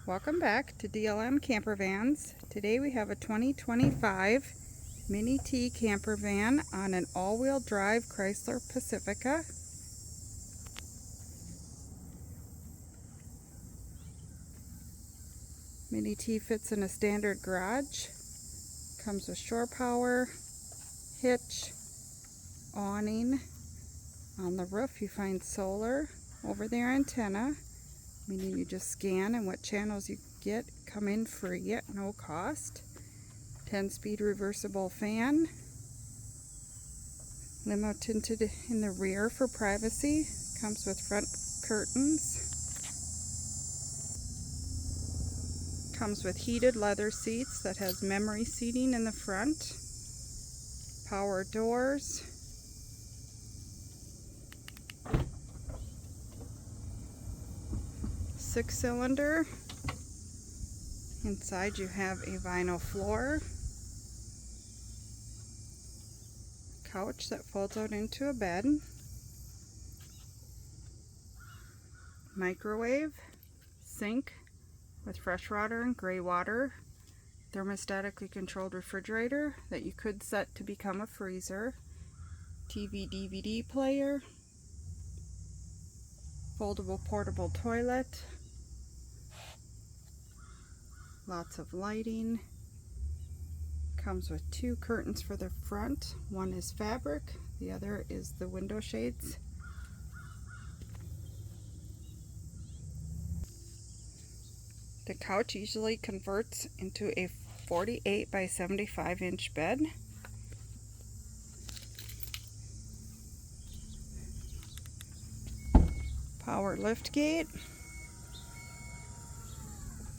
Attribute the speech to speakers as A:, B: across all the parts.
A: Welcome back to DLM Campervans. Today we have a 2025 Mini-T Campervan on an all-wheel drive Chrysler Pacifica. Mini-T fits in a standard garage. Comes with shore power, hitch, awning. On the roof you find solar, over there antenna, meaning you just scan and what channels you get come in free at no cost. 10-speed reversible fan. Limo tinted in the rear for privacy. Comes with front curtains. Comes with heated leather seats that has memory seating in the front. Power doors. Six-cylinder. Inside you have a vinyl floor. Couch that folds out into a bed. Microwave. Sink with fresh water and gray water. Thermostatically controlled refrigerator that you could set to become a freezer. TV DVD player. Foldable portable toilet. Lots of lighting. Comes with two curtains for the front. One is fabric, the other is the window shades. The couch easily converts into a 48 by 75 inch bed. Power lift gate.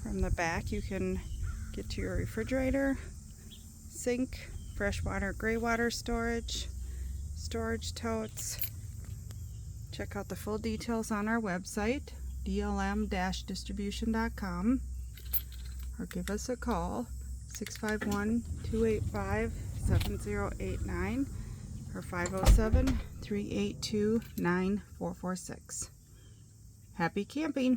A: From the back you can get to your refrigerator, sink, fresh water, gray water storage, storage totes. Check out the full details on our website, DLM-Distribution.com, or give us a call, 651-285-7089 or 507-382-9446. Happy camping!